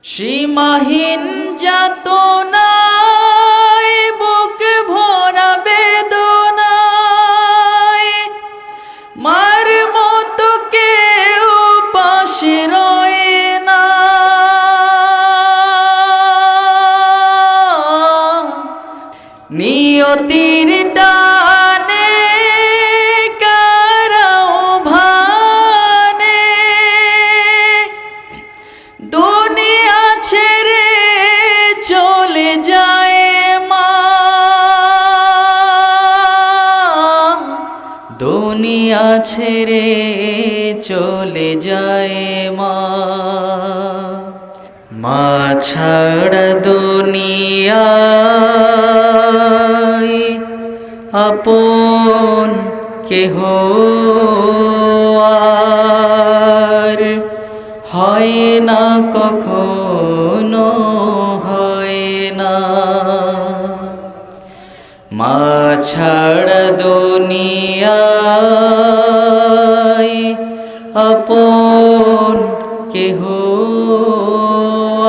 সীমাহীন যাতনায় বুক ভরা বেদনায় মার মতো কেউ পাশে রয় না। নিয়তির টানে কারাও ভানে দুনিয়া ছেড়ে চলে যায় মা। দুনিয়া ছেড়ে চলে যায় মা। মা ছাড়া দুনিয়ায় আপন কেহ আর হয় না, কখনো হয় না। মা ছাড়া দুনিয়ায় আপন কেহ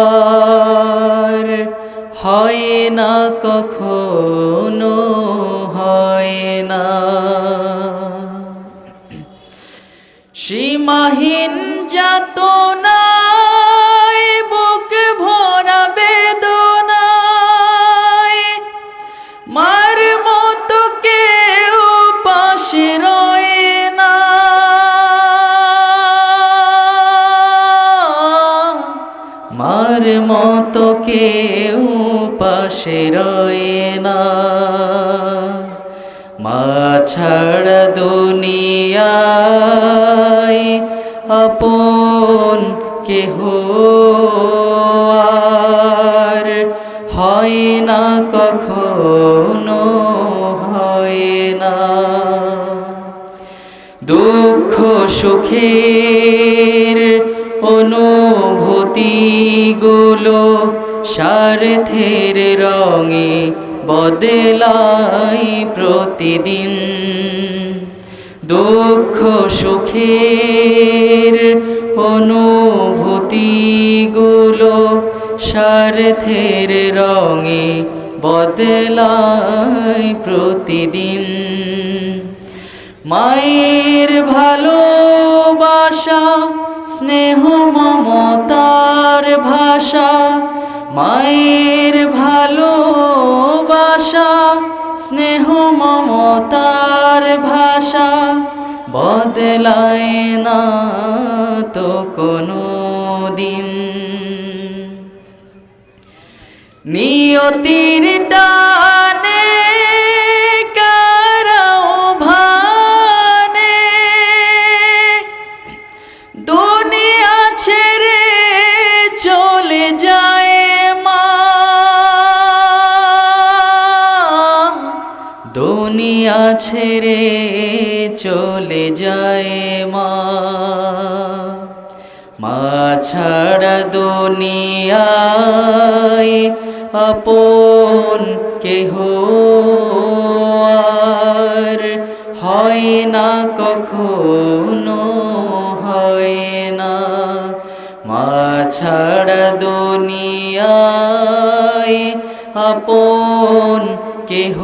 আর হয় না, কখনো হয় না। সীমাহীন যাতনায় বুক ভরা বেদনায় মার মতো কেউ পাশে রয় না। মার মতো কেউ পাশে রয় না। মা ছাড়া দুনিয়ায় আপন কেহ আর হয় না, কখনো হয় না। দুঃখ সুখের অনুভূতিগুলো স্বার্থের রঙে বদলায় প্রতিদিন। দুঃখ সুখের অনুভূতিগুলো স্বার্থের রঙে বদলায় প্রতিদিন। মায়ের ভালোবাসা স্নেহ মমতার ভাষা, মায়ের ভালোবাসা স্নেহ মমতার ভাষা বদলায় না তো কোনো দিন। নিয়তির টানে কারাও ভানে দুনিয়া ছেড়ে চলে যায় মা। দুনিয়া ছেড়ে চলে যায় মা। মা ছাড়া দুনিয়ায় আপন কেহ আর হয় না, কখনো হয় না। মা ছাড়া দুনিয়ায় আপন কেহ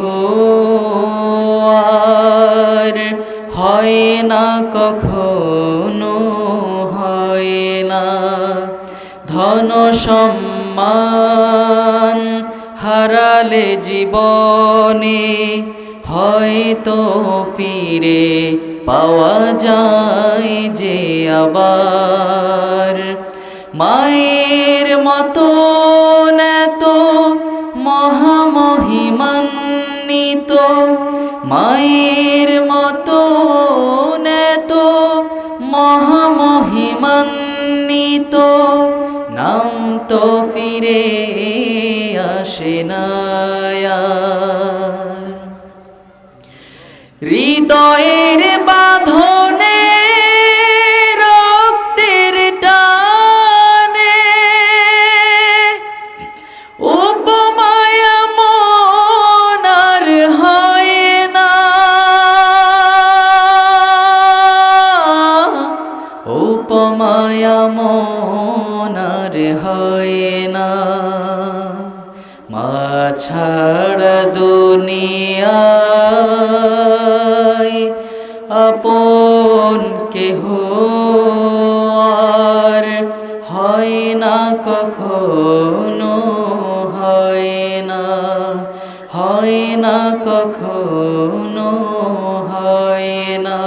আর হয় না, কখনো হয় না। ধন সম্মান হারালে জীবনে হয়তো ফিরে পাওয়া যায় যে আবার। মায়ের মতো এত মহামহিমান্বিত, মায়ের মতো এত মহামহিমান্বিত নাম তো ফিরে আসে না আর। হৃদয়ের বাঁধনে রক্তের টানে উপমায়া মন আর হয় না। উপমায়া মন আর হয় না, মা ছাড়া দুনিয়ায় আপন কেহ আর হয় না কখনো, হয় না, হয় না কখনো, হয় না,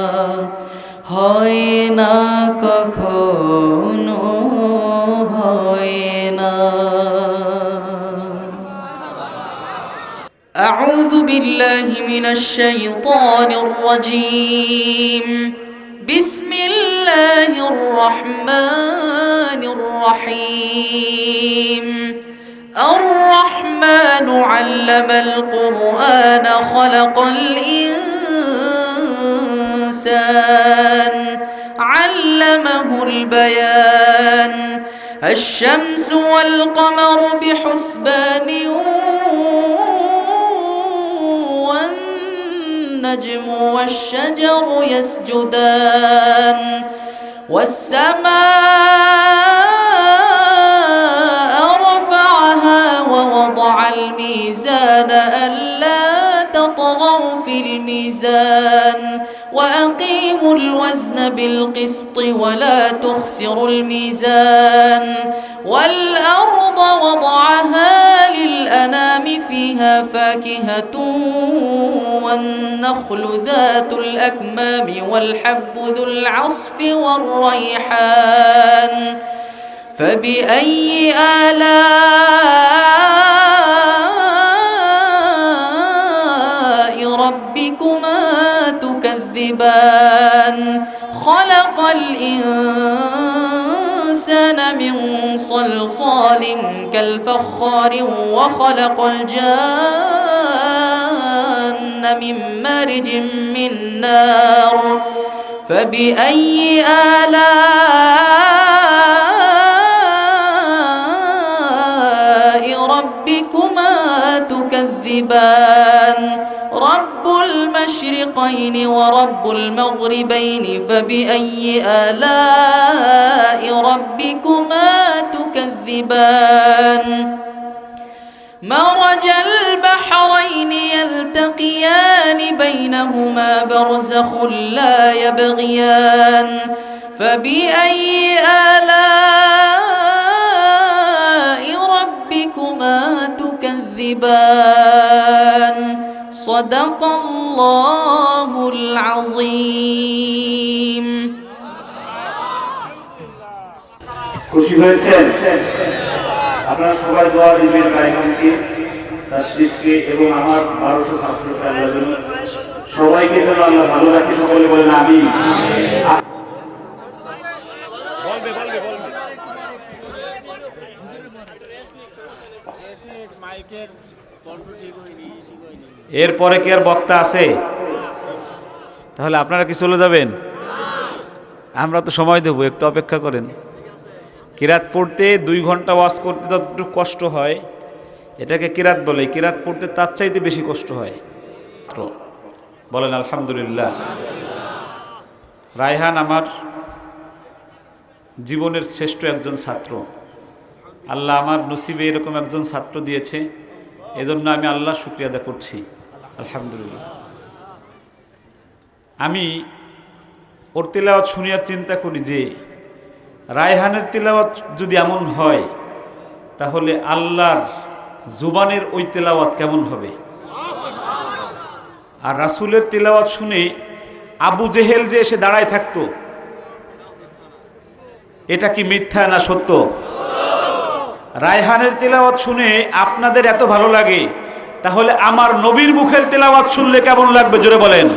হয় না কখনো, হয় না। أعوذ بالله من الشيطان الرجيم. بسم الله الرحمن الرحيم. الرحمن علم القرآن خلق الإنسان علمه البيان. الشمس والقمر بحسبان والنجم والشجر يسجدان. والسماء رفعها ووضع الميزان ألا تطغوا في الميزان وأقيموا الوزن بالقسط ولا تخسروا الميزان. والأرض وضعها للأنام فيها فاكهة والنخل ذات الأكمام والحب ذو العصف والريحان. فبأي آلاء ربكما تكذبان. خلق الإنسان من صلصال كالفخار وخلق الجان من مارج من نار. فبأي آلاء ربكما تكذبان. رب المشرقين ورب المغربين. فبأي آلاء ربكما تكذبان. مرج البحرين يلتقيان بينهما برزخ لا يبغيان. فبأي آلاء ربكما تكذبان. صدق الله العظيم. খুশি হয়েছেন? আপনারা সবাই দোয়া দিবেন রায়হানকে, তাশরিফকে এবং আমার 1200 ছাত্রকে আল্লাহ যেন সবাইকে যেন আল্লাহ ভালো রাখে। সকলে বলেন আমিন। এরপরে কি আর বক্তা আছে? তাহলে আপনারা কি চলে যাবেন? আমরা তো সময় দেব, একটু অপেক্ষা করেন। কিরাত পড়তে 2 ঘন্টা ওয়াজ করতে যতটুকু কষ্ট হয়, এটাকে কিরাত বলে। কিরাত পড়তে তার চাইতে বেশি কষ্ট হয়। বলেন আলহামদুলিল্লাহ। রায়হান আমার জীবনের শ্রেষ্ঠ একজন ছাত্র। আল্লাহ আমার নসিবে এরকম একজন ছাত্র দিয়েছে, এজন্য আমি আল্লাহর শুকরিয়া আদায় করছি। আলহামদুলিল্লাহ। আমি ওর তিলাওয়াত শুনিয়ার চিন্তা করি যে রায়হানের তিলাওয়াত যদি এমন হয়, তাহলে আল্লাহর জুবানের ওই তিলাওয়াত কেমন হবে? আর রাসূলের তিলাওয়াত শুনে আবু জেহেল যে এসে দাঁড়ায় থাকতো, এটা কি মিথ্যা না সত্য? রায়হানের তিলাওয়াত শুনে আপনাদের এত ভালো লাগে, তাহলে আমার নবীর মুখের তিলাওয়াত শুনলে কেমন লাগবে জোরে বলেন।